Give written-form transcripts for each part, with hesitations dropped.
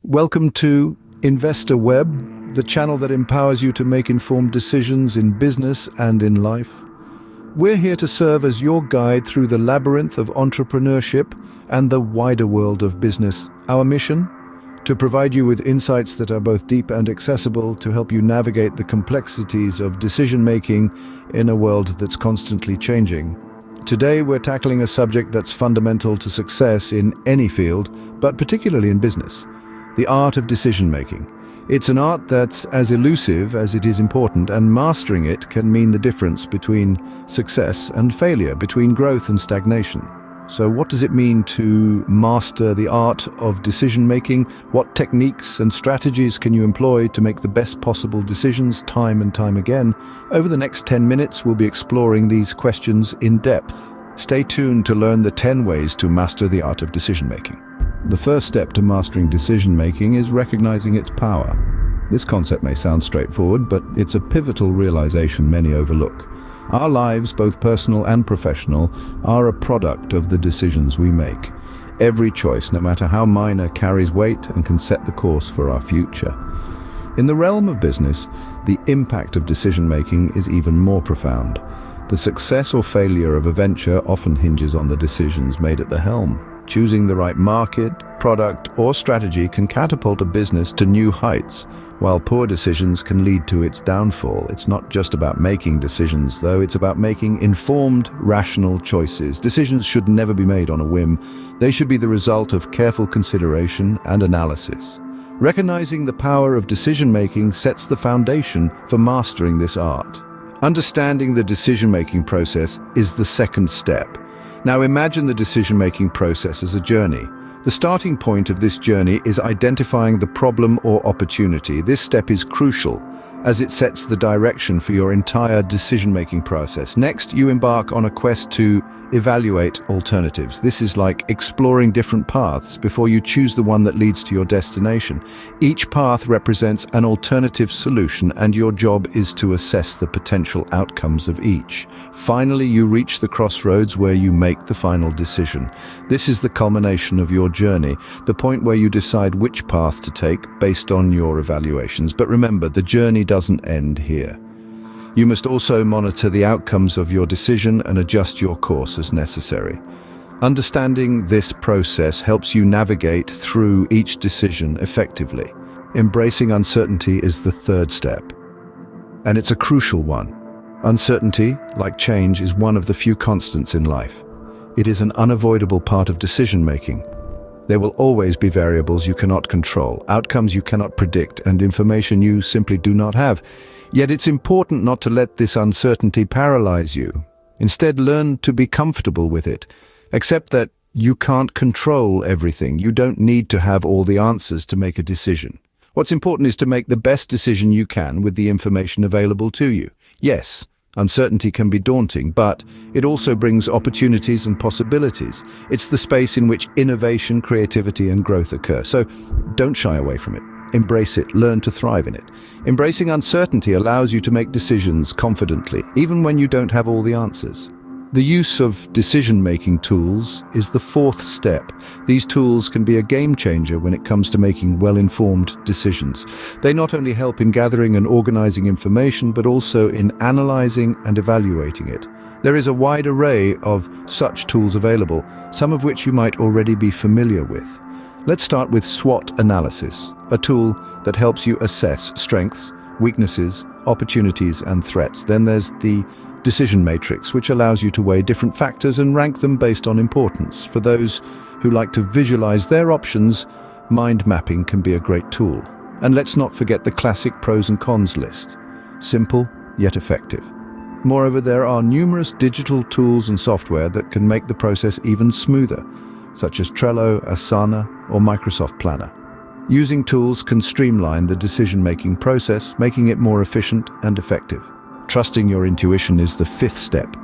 Welcome to Investor Web, the channel that empowers you to make informed decisions in business and in life. We're here to serve as your guide through the labyrinth of entrepreneurship and the wider world of business. Our mission? To provide you with insights that are both deep and accessible to help you navigate the complexities of decision-making in a world that's constantly changing. Today, we're tackling a subject that's fundamental to success in any field, but particularly in business: the art of decision-making. It's an art that's as elusive as it is important, and mastering it can mean the difference between success and failure, between growth and stagnation. So what does it mean to master the art of decision-making? What techniques and strategies can you employ to make the best possible decisions time and time again? Over the next 10 minutes, we'll be exploring these questions in depth. Stay tuned to learn the 10 ways to master the art of decision-making. The first step to mastering decision-making is recognizing its power. This concept may sound straightforward, but it's a pivotal realization many overlook. Our lives, both personal and professional, are a product of the decisions we make. Every choice, no matter how minor, carries weight and can set the course for our future. In the realm of business, the impact of decision-making is even more profound. The success or failure of a venture often hinges on the decisions made at the helm. Choosing the right market, product, or strategy can catapult a business to new heights, while poor decisions can lead to its downfall. It's not just about making decisions, though. It's about making informed, rational choices. Decisions should never be made on a whim. They should be the result of careful consideration and analysis. Recognizing the power of decision-making sets the foundation for mastering this art. Understanding the decision-making process is the second step. Now imagine the decision-making process as a journey. The starting point of this journey is identifying the problem or opportunity. This step is crucial, as it sets the direction for your entire decision-making process. Next, you embark on a quest to evaluate alternatives. This is like exploring different paths before you choose the one that leads to your destination. Each path represents an alternative solution, and your job is to assess the potential outcomes of each. Finally, you reach the crossroads where you make the final decision. This is the culmination of your journey, the point where you decide which path to take based on your evaluations. But remember, the journey doesn't end here. You must also monitor the outcomes of your decision and adjust your course as necessary. Understanding this process helps you navigate through each decision effectively. Embracing uncertainty is the third step, and it's a crucial one. Uncertainty, like change, is one of the few constants in life. It is an unavoidable part of decision-making. There will always be variables you cannot control, outcomes you cannot predict, and information you simply do not have. Yet it's important not to let this uncertainty paralyze you. Instead, learn to be comfortable with it. Accept that you can't control everything. You don't need to have all the answers to make a decision. What's important is to make the best decision you can with the information available to you. Yes, uncertainty can be daunting, but it also brings opportunities and possibilities. It's the space in which innovation, creativity, and growth occur. So don't shy away from it. Embrace it, learn to thrive in it. Embracing uncertainty allows you to make decisions confidently, even when you don't have all the answers. The use of decision-making tools is the fourth step. These tools can be a game changer when it comes to making well-informed decisions. They not only help in gathering and organizing information, but also in analyzing and evaluating it. There is a wide array of such tools available, some of which you might already be familiar with. Let's start with SWOT analysis, a tool that helps you assess strengths, weaknesses, opportunities, and threats. Then there's the decision matrix, which allows you to weigh different factors and rank them based on importance. For those who like to visualize their options, mind mapping can be a great tool. And let's not forget the classic pros and cons list. Simple, yet effective. Moreover, there are numerous digital tools and software that can make the process even smoother, such as Trello, Asana, or Microsoft Planner. Using tools can streamline the decision-making process, making it more efficient and effective. Trusting your intuition is the fifth step.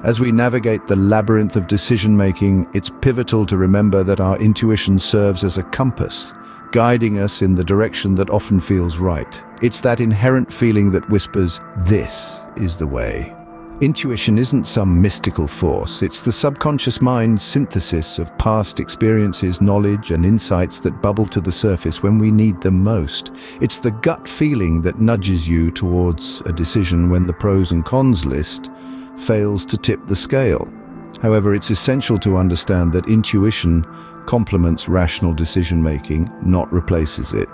As we navigate the labyrinth of decision-making, it's pivotal to remember that our intuition serves as a compass, guiding us in the direction that often feels right. It's that inherent feeling that whispers, "This is the way." Intuition isn't some mystical force. It's the subconscious mind's synthesis of past experiences, knowledge, and insights that bubble to the surface when we need them most. It's the gut feeling that nudges you towards a decision when the pros and cons list fails to tip the scale. However, it's essential to understand that intuition complements rational decision-making, not replaces it.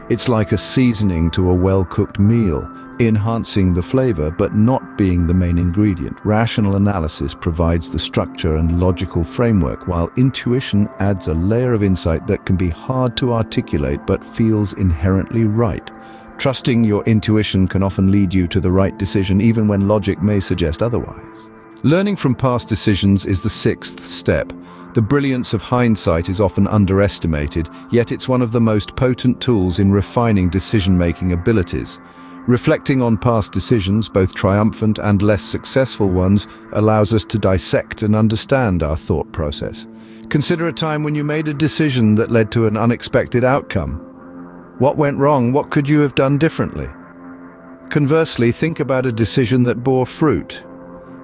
It's like a seasoning to a well-cooked meal, enhancing the flavor but not being the main ingredient. Rational analysis provides the structure and logical framework, while intuition adds a layer of insight that can be hard to articulate but feels inherently right. Trusting your intuition can often lead you to the right decision even when logic may suggest otherwise. Learning from past decisions is the sixth step. The brilliance of hindsight is often underestimated, yet it's one of the most potent tools in refining decision-making abilities. Reflecting on past decisions, both triumphant and less successful ones, allows us to dissect and understand our thought process. Consider a time when you made a decision that led to an unexpected outcome. What went wrong? What could you have done differently? Conversely, think about a decision that bore fruit.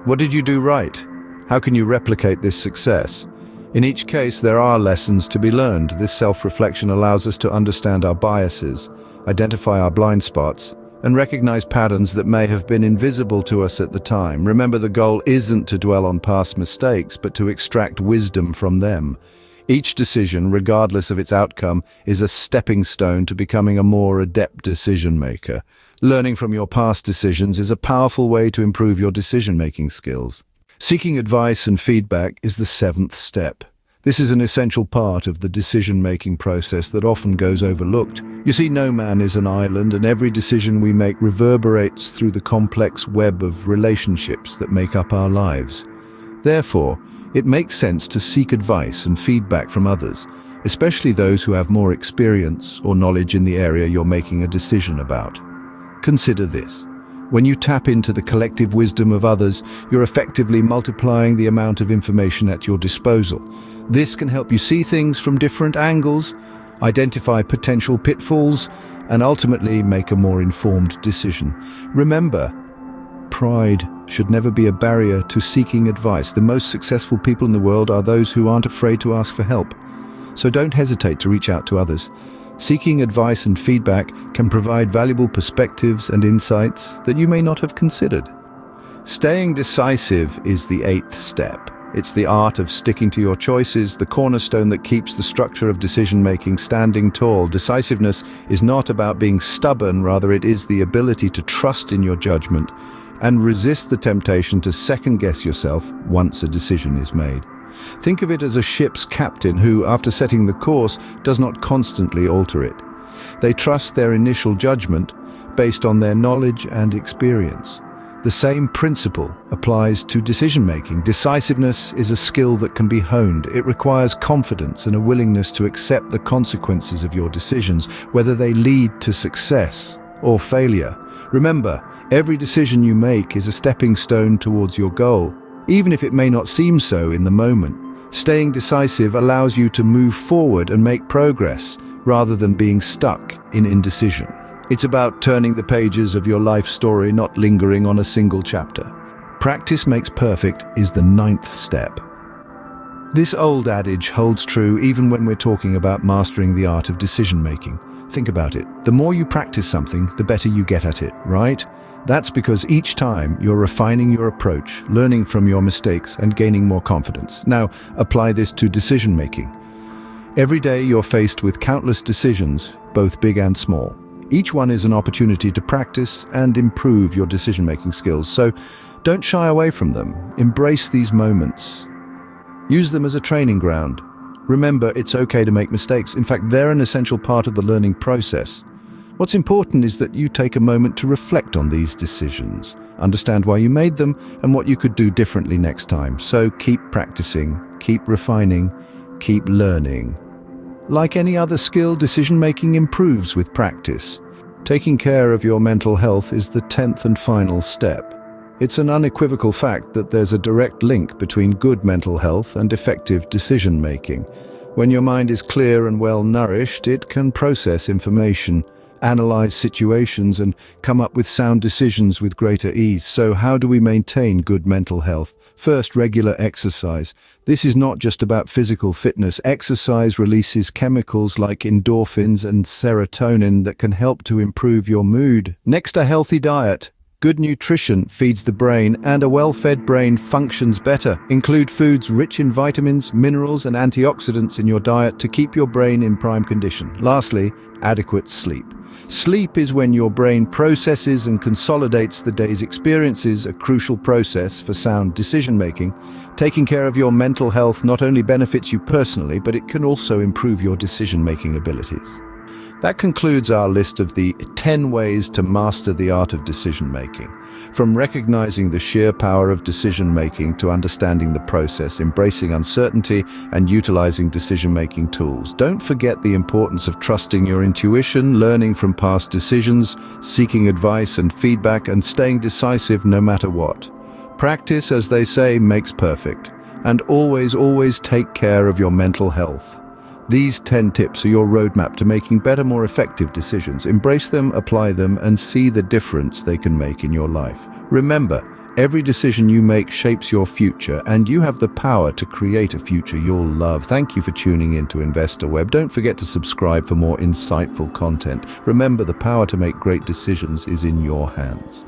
What did you do right? How can you replicate this success? In each case, there are lessons to be learned. This self-reflection allows us to understand our biases, identify our blind spots, and recognize patterns that may have been invisible to us at the time. Remember, the goal isn't to dwell on past mistakes, but to extract wisdom from them. Each decision, regardless of its outcome, is a stepping stone to becoming a more adept decision-maker. Learning from your past decisions is a powerful way to improve your decision-making skills. Seeking advice and feedback is the seventh step. This is an essential part of the decision-making process that often goes overlooked. You see, no man is an island, and every decision we make reverberates through the complex web of relationships that make up our lives. Therefore, it makes sense to seek advice and feedback from others, especially those who have more experience or knowledge in the area you're making a decision about. Consider this. When you tap into the collective wisdom of others, you're effectively multiplying the amount of information at your disposal. This can help you see things from different angles, identify potential pitfalls, and ultimately make a more informed decision. Remember, pride should never be a barrier to seeking advice. The most successful people in the world are those who aren't afraid to ask for help. So don't hesitate to reach out to others. Seeking advice and feedback can provide valuable perspectives and insights that you may not have considered. Staying decisive is the eighth step. It's the art of sticking to your choices, the cornerstone that keeps the structure of decision-making standing tall. Decisiveness is not about being stubborn, rather it is the ability to trust in your judgment and resist the temptation to second-guess yourself once a decision is made. Think of it as a ship's captain who, after setting the course, does not constantly alter it. They trust their initial judgment based on their knowledge and experience. The same principle applies to decision-making. Decisiveness is a skill that can be honed. It requires confidence and a willingness to accept the consequences of your decisions, whether they lead to success or failure. Remember, every decision you make is a stepping stone towards your goal, even if it may not seem so in the moment. Staying decisive allows you to move forward and make progress, rather than being stuck in indecision. It's about turning the pages of your life story, not lingering on a single chapter. Practice makes perfect is the ninth step. This old adage holds true even when we're talking about mastering the art of decision-making. Think about it. The more you practice something, the better you get at it, right? That's because each time you're refining your approach, learning from your mistakes, and gaining more confidence. Now, apply this to decision-making. Every day you're faced with countless decisions, both big and small. Each one is an opportunity to practice and improve your decision-making skills, so don't shy away from them. Embrace these moments. Use them as a training ground. Remember, it's okay to make mistakes. In fact, they're an essential part of the learning process. What's important is that you take a moment to reflect on these decisions, understand why you made them, and what you could do differently next time. So keep practicing, keep refining, keep learning. Like any other skill, decision-making improves with practice. Taking care of your mental health is the 10th and final step. It's an unequivocal fact that there's a direct link between good mental health and effective decision-making. When your mind is clear and well-nourished, it can process information analyze situations, and come up with sound decisions with greater ease. So how do we maintain good mental health? First, regular exercise. This is not just about physical fitness. Exercise releases chemicals like endorphins and serotonin that can help to improve your mood. Next, a healthy diet. Good nutrition feeds the brain, and a well-fed brain functions better. Include foods rich in vitamins, minerals, and antioxidants in your diet to keep your brain in prime condition. Lastly, adequate sleep. Sleep is when your brain processes and consolidates the day's experiences, a crucial process for sound decision-making. Taking care of your mental health not only benefits you personally, but it can also improve your decision-making abilities. That concludes our list of the 10 ways to master the art of decision-making. From recognizing the sheer power of decision-making to understanding the process, embracing uncertainty, and utilizing decision-making tools. Don't forget the importance of trusting your intuition, learning from past decisions, seeking advice and feedback, and staying decisive no matter what. Practice, as they say, makes perfect. And always take care of your mental health. These 10 tips are your roadmap to making better, more effective decisions. Embrace them, apply them, and see the difference they can make in your life. Remember, every decision you make shapes your future, and you have the power to create a future you'll love. Thank you for tuning in to Investor Web. Don't forget to subscribe for more insightful content. Remember, the power to make great decisions is in your hands.